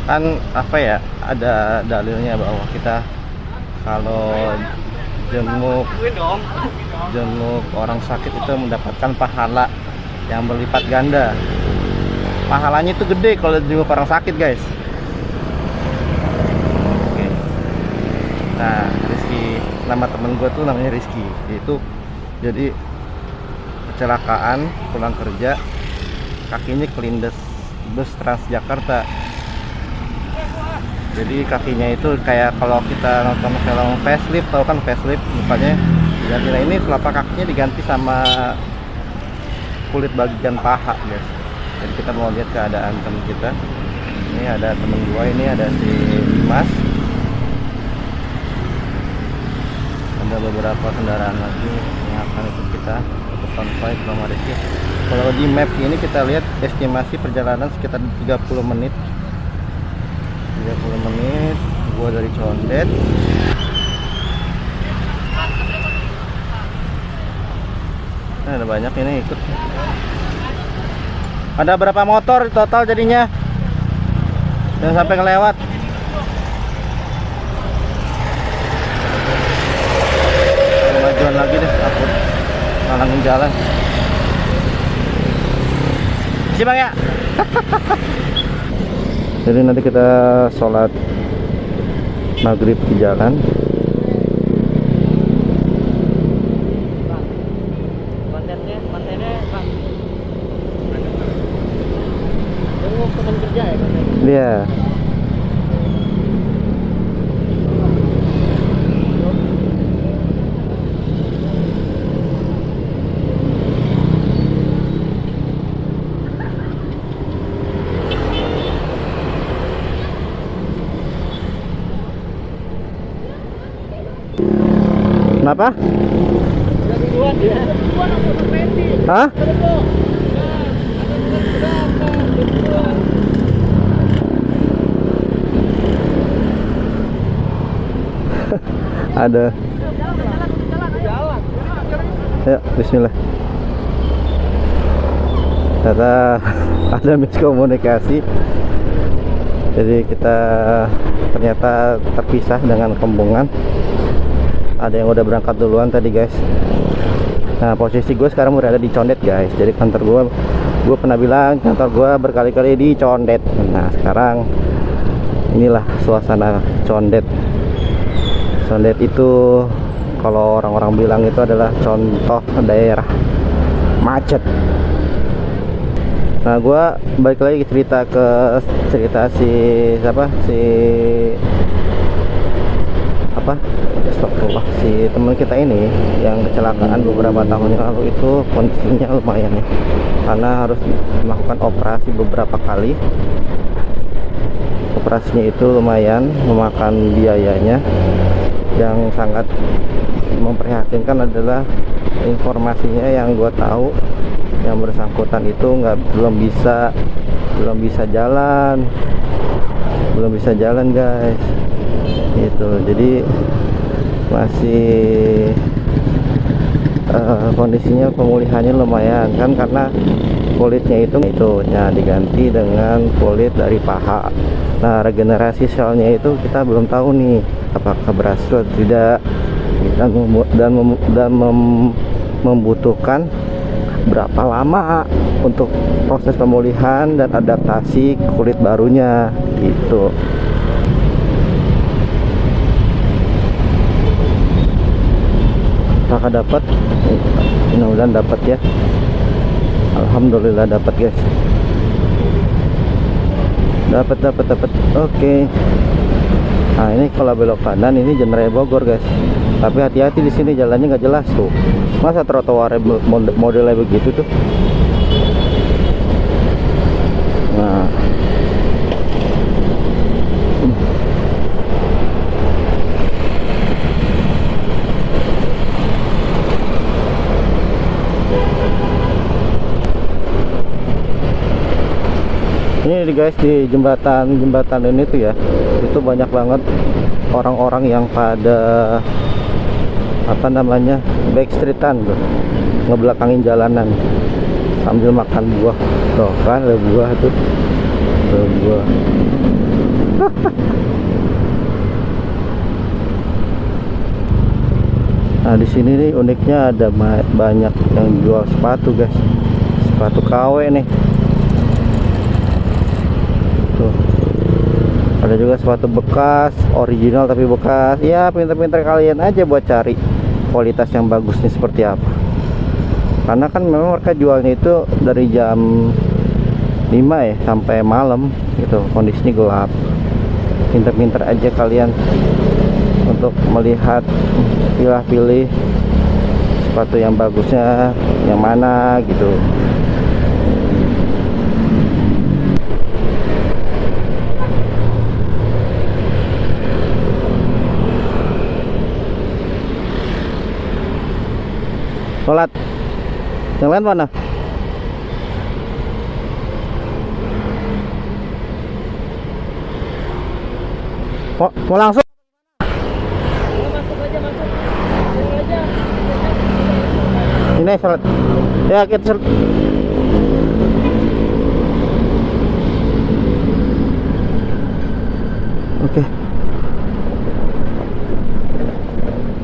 kan apa ya, ada dalilnya bahwa kita kalau jenguk jenguk orang sakit itu mendapatkan pahala yang berlipat ganda. Pahalanya itu gede kalau jenguk orang sakit, guys. Oke. Nah, Rizky, nama temen gue tuh namanya Rizky. Itu jadi kecelakaan pulang kerja, kakinya kelindes bus Transjakarta. Jadi kakinya itu kayak kalau kita nonton film facelift, tahu kan facelift, mukanya diganti. Nah, ini telapak kakinya diganti sama kulit bagian paha, guys. Jadi kita mau lihat keadaan teman kita. Ini ada temen gua, ini ada si Dimas, ada beberapa kendaraan lagi yang akan ikut kita untuk konvoy ke rumah Rizky. Kalau di map ini kita lihat estimasi perjalanan sekitar 30 menit. 30 menit gua dari Condet. Nah, ada banyak ini ikut. Ada berapa motor total jadinya? Jangan sampai kelewat. Kemajuan lagi deh, takut ngalangin jalan. Si Bang ya. Jadi nanti kita sholat maghrib di jalan. Kontennya Pak. Jenguk teman kerja ya kontennya? Iya. Kenapa? Duluan dia. Duluan aku Fendi. Hah? Ada. Jalan. Ya, bismillah. Ternyata ada miskomunikasi. Jadi kita ternyata terpisah dengan rombongan. Ada yang udah berangkat duluan tadi, guys. Nah, posisi gue sekarang berada di Condet, guys. Jadi kantor gue pernah bilang kantor gue berkali-kali di Condet. Nah, sekarang inilah suasana Condet. Condet itu kalau orang-orang bilang itu adalah contoh daerah macet. Nah, gue balik lagi cerita si siapa, astagfirullah, si teman kita ini yang kecelakaan beberapa tahun yang lalu. Itu kondisinya lumayan ya, karena harus melakukan operasi beberapa kali. Operasinya itu lumayan memakan biayanya. Yang sangat memprihatinkan adalah informasinya yang gue tahu, yang bersangkutan itu belum bisa jalan guys. Gitu. Jadi masih kondisinya pemulihannya lumayan kan, karena kulitnya itu diganti dengan kulit dari paha. Nah, regenerasi selnya itu kita belum tahu nih apakah berhasil atau tidak, dan membutuhkan berapa lama untuk proses pemulihan dan adaptasi kulit barunya gitu. Apakah dapat? Mudah-mudahan dapat ya. Alhamdulillah dapat, guys. Dapat. Oke. Nah, ini kalau belok kanan ini Jalan Raya Bogor, guys. Tapi hati-hati di sini, jalannya nggak jelas tuh. Masa trotoar modelnya begitu tuh? Nah. Ini guys, di jembatan ini tuh ya, itu banyak banget orang-orang yang pada backstreetan tuh, ngebelakangin jalanan sambil makan buah. Tuh kan ada buah tuh, ada buah. Nah di sini nih uniknya ada banyak yang jual sepatu guys, sepatu KW nih. Tuh, ada juga sepatu bekas, original tapi bekas. Ya pinter-pinter kalian aja buat cari kualitas yang bagus nih seperti apa. Karena kan memang mereka jualnya itu dari jam 5 ya sampai malam gitu, kondisinya gelap. Pinter-pinter aja kalian untuk melihat, pilih sepatu yang bagusnya yang mana gitu. Sholat yang lain mana? Mau langsung? Masuk aja, masuk. Masuk aja. Ini sholat. Ya kita sholat. Oke.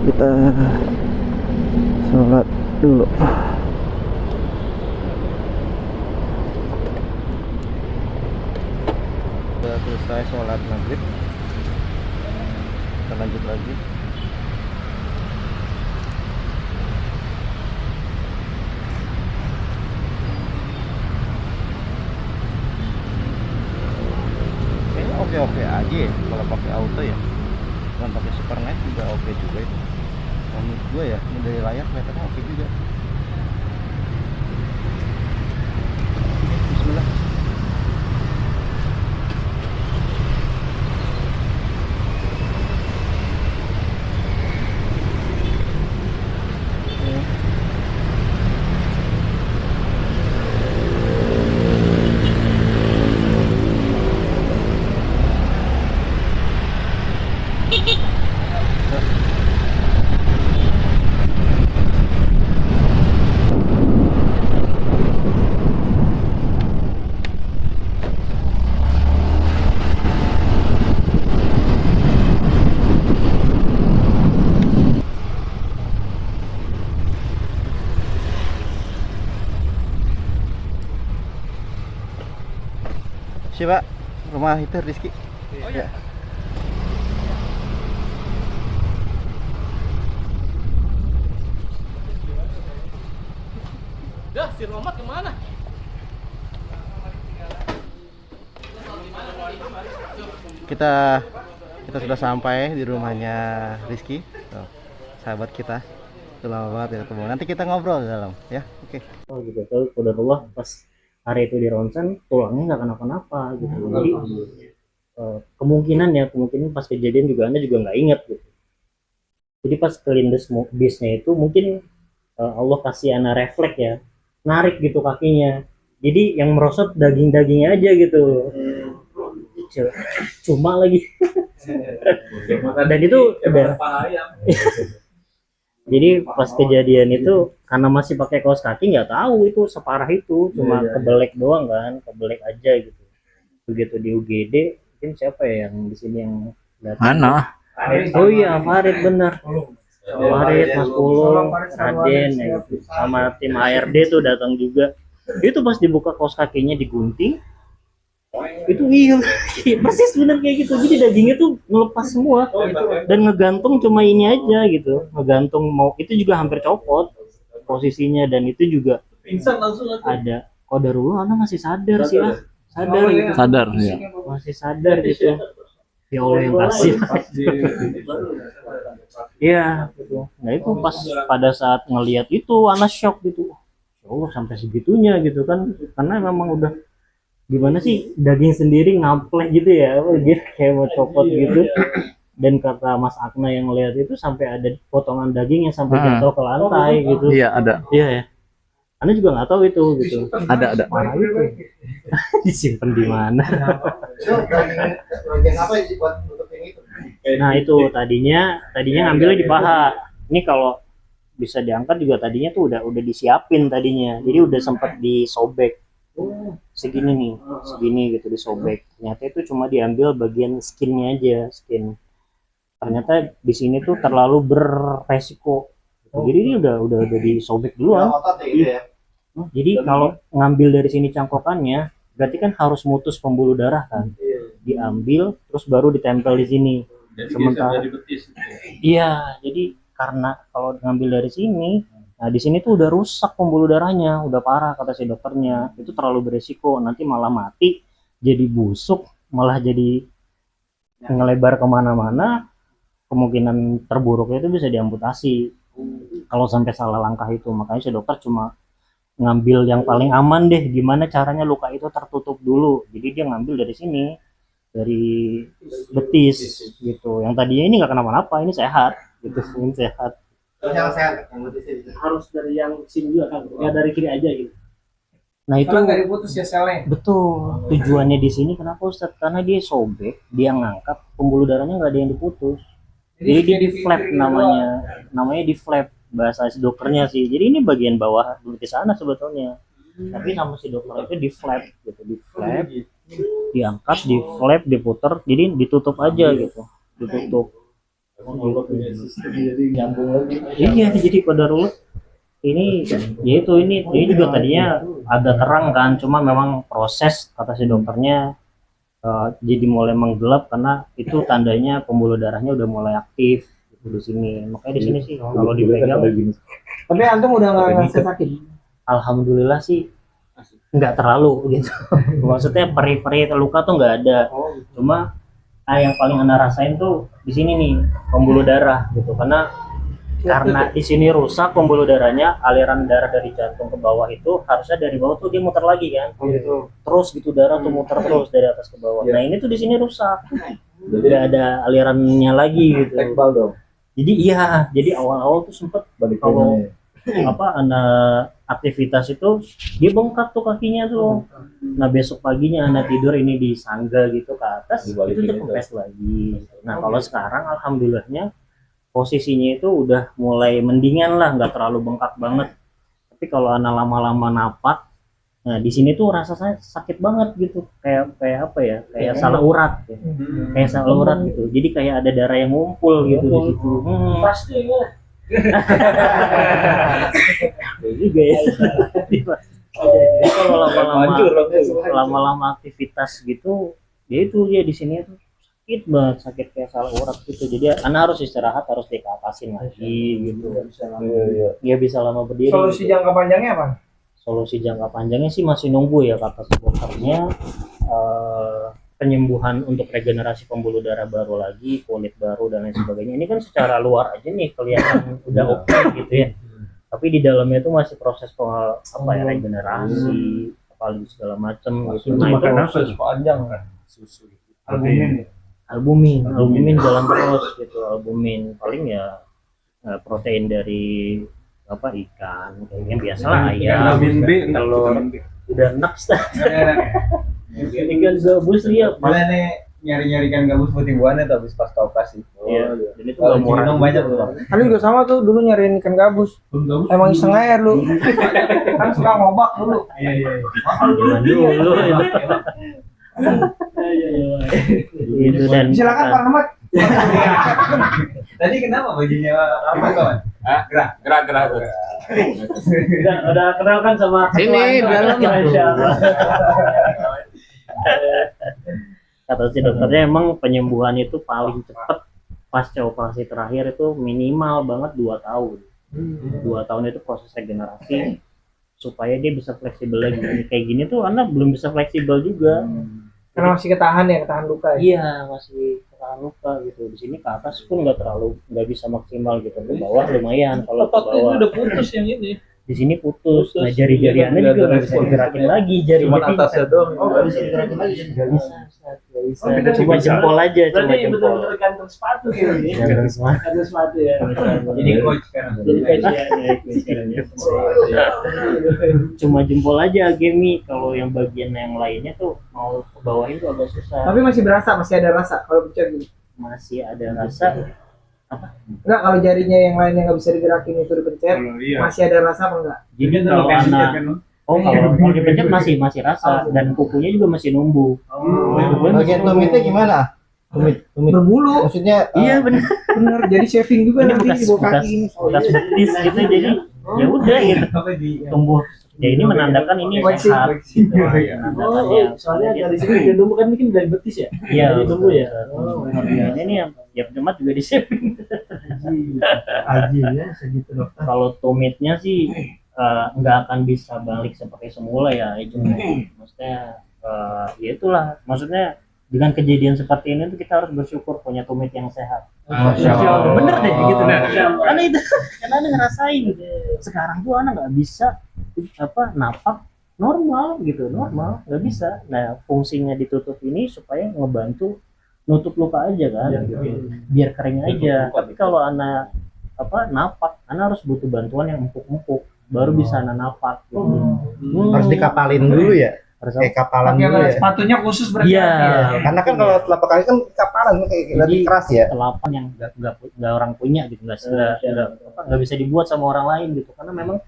Kita sholat dulu. Sudah selesai sholat maghrib. Kita lanjut lagi. Kayaknya oke-oke aja ya kalau pakai auto ya. Bukan pakai supernet juga oke juga itu. Menurut gue ya, ini dari layar kelihatannya oke juga. Bismillah. Siapa rumah itu Rizky? Oh iya. Dah, si Romat kemana? Kita sudah sampai di rumahnya Rizky. Tuh, sahabat kita. Sudah lama banget ya ketemu. Nanti kita ngobrol di dalam, ya. Oke. Oh gitu, kalau qadarullah pas hari itu di ronsen tulangnya nggak kenapa-napa gitu. Jadi kemungkinan pas kejadian juga Anda juga nggak ingat gitu. Jadi pas kelindes bisnya itu mungkin Allah kasih Anda refleks ya, narik gitu kakinya. Jadi yang merosot daging-dagingnya aja gitu. Cuma lagi. Dan itu udah. Jadi pas kejadian itu karena masih pakai kaos kaki nggak tahu itu separah itu, cuma kebelek doang kan, kebelek aja gitu. Begitu di UGD mungkin siapa ya yang di sini yang datang? Mana? Oh iya Farid benar. Farid, Mas Pulung, Raden ya gitu. Sama tim HRD tuh datang juga. Itu pas dibuka kaos kakinya digunting, itu iya persis bener kayak gitu. Jadi dagingnya tuh ngelepas semua dan ngegantung cuma ini aja gitu, ngegantung mau itu juga hampir copot posisinya. Dan itu juga ada qadarullah anak masih sadar sih lah, sadar gitu. Sadar ya. Masih sadar gitu, ya Allah yang kasih. Iya gitu. Nah itu pas pada saat ngelihat itu anak shock gitu, ya Allah sampai segitunya gitu kan, karena memang udah gimana sih daging sendiri ngaplek gitu ya, gitu kayak mau copot gitu. Dan kata Mas Akna yang lihat itu sampai ada potongan daging yang sampai jatuh ke lantai gitu. Iya ada. Iya ya. Anda juga nggak tahu itu gitu. Ada. Mana itu? Disimpan di mana? Nah itu tadinya ngambilnya di paha. Ini kalau bisa diangkat juga tadinya tuh udah disiapin tadinya. Jadi udah sempat disobek. segini nih, segini gitu disobek. Ternyata itu cuma diambil bagian skinnya aja, skin. Ternyata di sini tuh terlalu beresiko. Jadi ini udah disobek duluan. Jadi kalau ngambil dari sini cangkokannya, berarti kan harus mutus pembuluh darah kan. Diambil terus baru ditempel di sini. Sementara di betis. Iya, jadi karena kalau ngambil dari sini, nah di sini tuh udah rusak pembuluh darahnya, udah parah kata si dokternya. Itu terlalu beresiko, nanti malah mati, jadi busuk, malah jadi ngelebar kemana-mana. Kemungkinan terburuknya itu bisa diamputasi kalau sampai salah langkah itu. Makanya si dokter cuma ngambil yang paling aman deh, gimana caranya luka itu tertutup dulu. Jadi dia ngambil dari sini, dari betis gitu. Yang tadinya ini nggak kenapa-napa, ini sehat gitu, ini sehat. Yang sehat Harus dari yang sini juga kan, nggak dari kiri aja gitu. Nah itu Karena nggak diputus ya selnya. betul tujuannya di sini. Kenapa Ustadz? Karena dia sobek, dia ngangkat pembuluh darahnya nggak ada yang diputus. Jadi dia di flap namanya di flap bahasa si dokternya sih. Jadi ini bagian bawah di sana sebetulnya. Tapi sama si dokter itu di flap gitu, di flap, diangkat, di flap, diputer, jadi ditutup aja gitu, ditutup. Iya, jadi pada rule ini yaitu ini juga tadinya agak terang kan, cuma memang proses kata si dokternya jadi mulai menggelap karena itu tandanya pembuluh darahnya udah mulai aktif gitu di sini. Makanya di sini sih kalau dipegang. Tapi antum udah nggak ngerasa sakit? Alhamdulillah sih nggak terlalu gitu. Maksudnya perih-perih luka tuh nggak ada. Cuma yang paling anda rasain tuh di sini nih pembuluh darah gitu, karena di sini rusak pembuluh darahnya, aliran darah dari jantung ke bawah itu harusnya dari bawah tuh dia muter lagi kan, terus gitu darah tuh muter terus dari atas ke bawah. Nah ini tuh di sini rusak, nggak ada alirannya lagi gitu. Jadi iya, jadi awal-awal tuh sempet kalau anak aktivitas itu dia bengkak tuh kakinya tuh. Nah besok paginya anak tidur ini di sangga gitu ke atas, itu dia kempes lagi. Nah kalau sekarang alhamdulillahnya posisinya itu udah mulai mendingan lah, nggak terlalu bengkak banget. Tapi kalau anak lama-lama napak, nah di sini tuh rasanya sakit banget gitu, kayak apa ya, kayak salah urat, ya. Kayak salah urat gitu. Jadi kayak ada darah yang ngumpul gitu di situ. Pasti ya. Juga ya. Jadi kalau lama-lama aktivitas gitu, dia itu dia di sini tuh sakit banget, sakit kayak salah urat gitu. Jadi anak harus istirahat, harus dikatasin lagi gitu. Dia bisa lama berdiri. Solusi gitu. jangka panjangnya apa? Solusi jangka panjangnya sih masih nunggu ya kata dokternya, penyembuhan untuk regenerasi pembuluh darah baru lagi, kulit baru dan lain sebagainya. Ini kan secara luar aja nih kelihatan udah oke gitu ya. Tapi di dalamnya itu masih proses regenerasi, apalagi segala macam gitu. Nah itu panjang kan susu albumin jalan terus gitu. Albumin paling ya protein dari ikan kayaknya biasalah, ayam, telur, udah enak tinggal gabus dia mana nih nyari ikan gabus putih buahnya tuh habis pas operasi. Iya, dan itu nggak murah banyak tuh. Kan juga sama tuh dulu nyariin ikan gabus. Emang iseng aja lu. Kan suka ngobak dulu. Iya. Jangan dulu itu. Dan Silakan Pak Rahmat. Tadi kenapa bajunya apa kawan? Gerak. Udah kenal kan sama Sini, dalam. kata si dokternya emang penyembuhan itu paling cepat pasca operasi terakhir itu minimal banget 2 tahun. 2 tahun itu proses regenerasi supaya dia bisa fleksibel lagi. Kayak gini tuh anak belum bisa fleksibel juga. Karena masih ketahan luka ya. Iya, masih ketahan luka gitu. Di sini ke atas pun nggak bisa maksimal gitu. Ke bawah lumayan, kalau ke bawah udah putus yang ini. di sini putus. Nah jari-jariannya juga nggak bisa digerakin lagi, jari Cuma atasnya doang. nggak bisa digerakin lagi, nggak bisa. Cuma jempol aja, cuma Berarti jempol. betul-betul gantung sepatu gitu ya. Gantung sepatu ya. Jadi coach sekarang. Jadi coach ya. Cuma jempol aja Gemi. Kalau yang bagian yang lainnya tuh mau ke bawahin tuh agak susah. Tapi masih ada rasa kalau pencet gitu. Masih ada rasa. Enggak, kalau jarinya yang lain yang nggak bisa digerakin itu dipencet, masih ada rasa apa enggak? Jadi kalau anak Oh, kalau dipencet masih rasa dan kukunya juga masih numbuh. Kukunya masih Bagian numbuh. tumitnya gimana? Tumit Berbulu. maksudnya Iya benar. Bener, jadi shaving juga Ini nanti bekas di bawah bekas kaki ini. bekas betis gitu jadi ya udah gitu tumbuh. Ya ini menandakan ini Waxing. sehat. Gitu. Menandakannya. Soalnya dari sini dia tumbuh kan mungkin dari betis ya. Iya, Dari tumbuh ya. Ini yang ya Jumat juga di shaving. Aji ya segitu dokter. Kalau tumitnya sih nggak akan bisa balik seperti semula ya itu. Maksudnya ya itulah. Maksudnya dengan kejadian seperti ini tuh kita harus bersyukur punya tumit yang sehat. Masya Allah. Bener deh gitu. Masya Allah. Karena itu karena Anda ngerasain sekarang tuh anak nggak bisa napak normal gitu, normal nggak bisa. Nah fungsinya ditutup ini supaya ngebantu nutup luka aja kan, biar kering aja. Tapi kalau anak napak, anak harus butuh bantuan yang empuk-empuk baru bisa anak napak gitu. harus dikapalin dulu ya. Harus Kayak kapalan dulu ya. Sepatunya khusus berarti. Iya. Karena kan kalau telapak kaki kan kapalan kayak lebih keras ya. Telapak yang nggak orang punya gitu, nggak bisa dibuat sama orang lain gitu, karena memang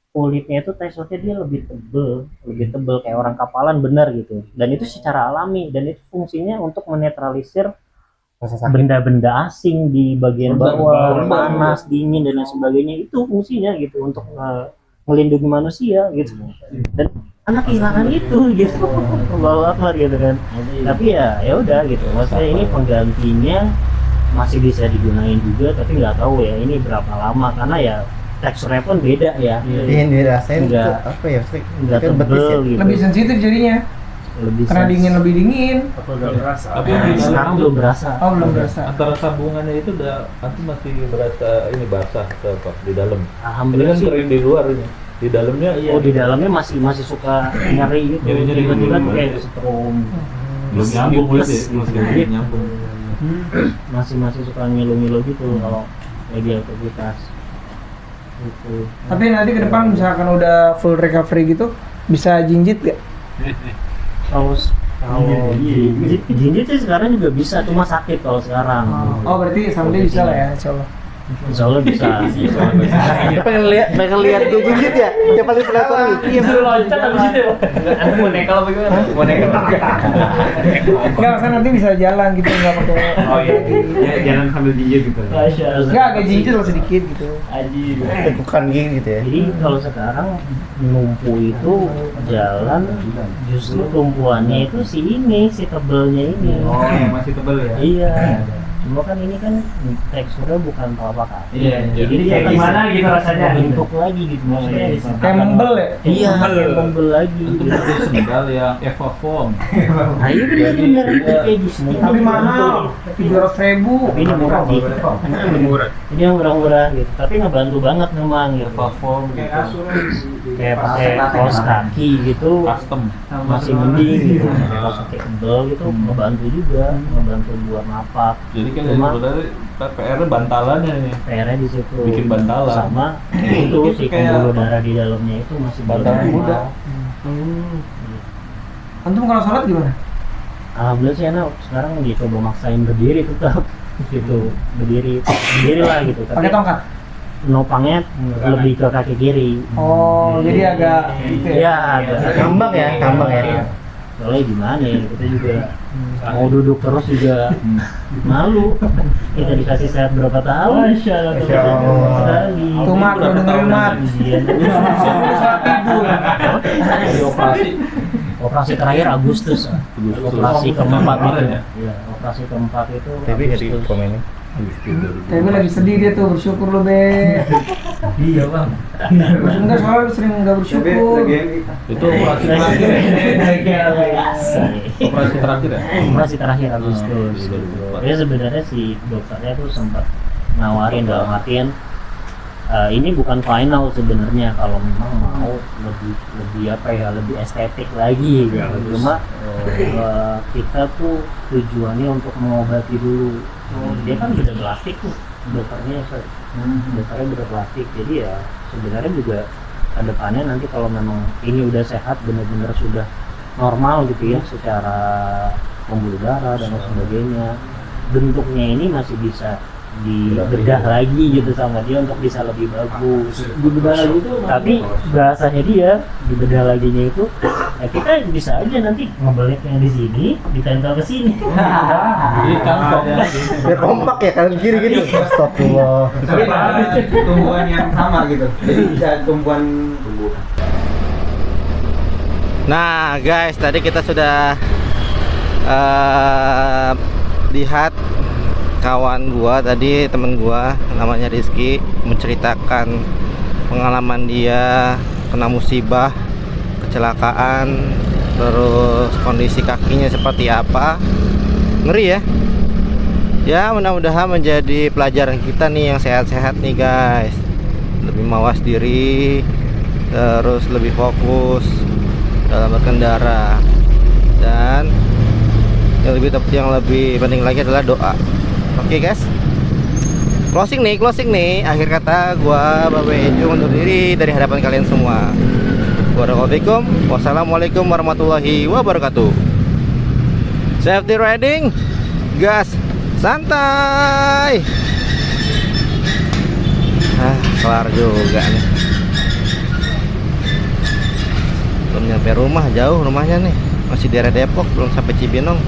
kulitnya itu teksturnya dia lebih tebel kayak orang kapalan benar gitu, dan itu secara alami dan itu fungsinya untuk menetralisir Rasa sakit. benda-benda asing di bagian bawah, Lembab. panas, dingin dan lain sebagainya. Itu fungsinya gitu untuk melindungi manusia gitu. Dan anak kehilangan itu gitu, Allahu Akbar gitu kan. Tapi ya udah gitu. Maksudnya ini penggantinya masih bisa digunain juga, tapi nggak tahu ya ini berapa lama karena ya teksturnya pun beda ya. Ini dirasain tuh Enggak. apa ya? Nggak Kan betis ya. tebel gitu. Lebih sensitif jadinya. Lebih Karena sens- lebih dingin. Tapi sekarang belum berasa. Oh, belum berasa. antara sambungannya itu udah nanti masih berasa ini basah apa di dalam. Ini Alhamdulillah kan sih. kering di luar ini. Di dalamnya Oh di dalamnya masih suka nyeri gitu. Nyeri-nyeri Tiba-tiba gitu. tuh kayak setrum. belum nyambung Plus, berarti, gitu. belum nyambung. Masih suka ngilu-ngilu gitu kalau lagi aktivitas. Gitu. Tapi nanti ke depan misalkan udah full recovery gitu, bisa jinjit gak? Kalau jinjit sih sekarang juga bisa, cuma sakit kalau sekarang. Oh, berarti someday bisa lah ya, insyaallah. Insya Allah bisa. pengen lihat dia jinjit ya. Yang paling penasaran. Iya, belum loncat habis itu. Aku boneka apa gimana? Boneka. Enggak, kan nanti bisa jalan gitu, enggak pakai. Oh iya. Ya, jangan sambil jinjit gitu. Enggak, agak jinjit lah sedikit gitu. Aji. Bukan gini gitu ya. Jadi kalau sekarang numpu itu jalan justru tumpuannya itu si tebelnya ini. Oh, yang masih tebel ya. Iya. Cuma kan ini kan teksturnya bukan telapak kaki. Iya, Jadi jadi dia kayak akan gimana gitu rasanya? bentuk lagi gitu maksudnya. Kayak membel ya? Iya, kayak membel lagi. Itu berarti sendal yang Eva Form. Nah, iya benar kayak Disney. Tapi mahal, 700.000. Tapi ini murah sih. Ini yang murah-murah gitu. Tapi ngebantu banget memang gitu. Eva Form gitu. Kayak pakai kaos kaki gitu Custom. masih mending gitu. Pakai kaos kaki tebel gitu ngebantu juga, ngebantu buat napak. Jadi kan Cuma- sebenarnya PR-nya bantalannya ini. PR-nya di situ. Bikin bantalan. Sama itu si pembuluh darah di dalamnya itu masih Bantalan belum muda. normal. Antum kalau sholat gimana? Alhamdulillah sih anak sekarang dicoba maksain berdiri tetap gitu, berdiri lah gitu. Tapi Pakai tongkat? nopangnya lebih ke kaki kiri. Oh, jadi agak gitu ya? Iya, agak Tambang ya, tambang ya. Soalnya gimana ya, kita juga mau duduk terus juga malu. Kita dikasih sehat berapa tahun? Masya Allah. Sekali. Tuh, Mat, lo dengerin, Mat. Ujian. Sholat tidur. Di operasi. Operasi terakhir Agustus. Operasi keempat itu. ya. Iya, operasi keempat itu Tapi nggak di Agustus. komennya. Tapi lagi sedih dia tuh, bersyukur lo, Be. Iya, Bang. Enggak, soalnya sering enggak bersyukur. Itu operasi terakhir. Asik. Operasi terakhir ya. Operasi terakhir Agustus. Ya sebenarnya si dokternya tuh sempat nawarin dalam artian ini bukan final sebenarnya kalau memang mau lebih estetik lagi gitu. Cuma kita tuh tujuannya untuk mengobati dulu. Dia kan udah plastik tuh dokternya, dokternya udah plastik, jadi ya sebenarnya juga kedepannya nanti kalau memang ini udah sehat benar-benar sudah normal gitu ya secara pembuluh darah dan lain sebagainya, bentuknya ini masih bisa dibedah lagi gitu sama dia untuk bisa lebih bagus. Dibedah lagi itu tapi bahasanya dia dibedah laginya itu ya kita bisa aja nanti ngebelit yang di sini ditempel ke sini. Jadi kantong. Biar kompak ya kanan kiri gitu. Astagfirullah. Tapi ada tumbuhan yang sama gitu. Jadi bisa tumbuhan Nah guys, tadi kita sudah lihat kawan gua tadi, temen gua namanya Rizky, menceritakan pengalaman dia kena musibah, kecelakaan, terus kondisi kakinya seperti apa. Ngeri ya. Ya mudah-mudahan menjadi pelajaran kita nih yang sehat-sehat nih guys. Lebih mawas diri, terus lebih fokus dalam berkendara, dan yang lebih penting lagi adalah doa. Oke guys, closing nih, akhir kata gua Babe Ejo undur diri dari hadapan kalian semua. Wassalamualaikum warahmatullahi wabarakatuh. Safety riding, gas santai. Kelar juga nih. Belum nyampe rumah, jauh rumahnya nih, masih daerah Depok, belum sampai Cibinong.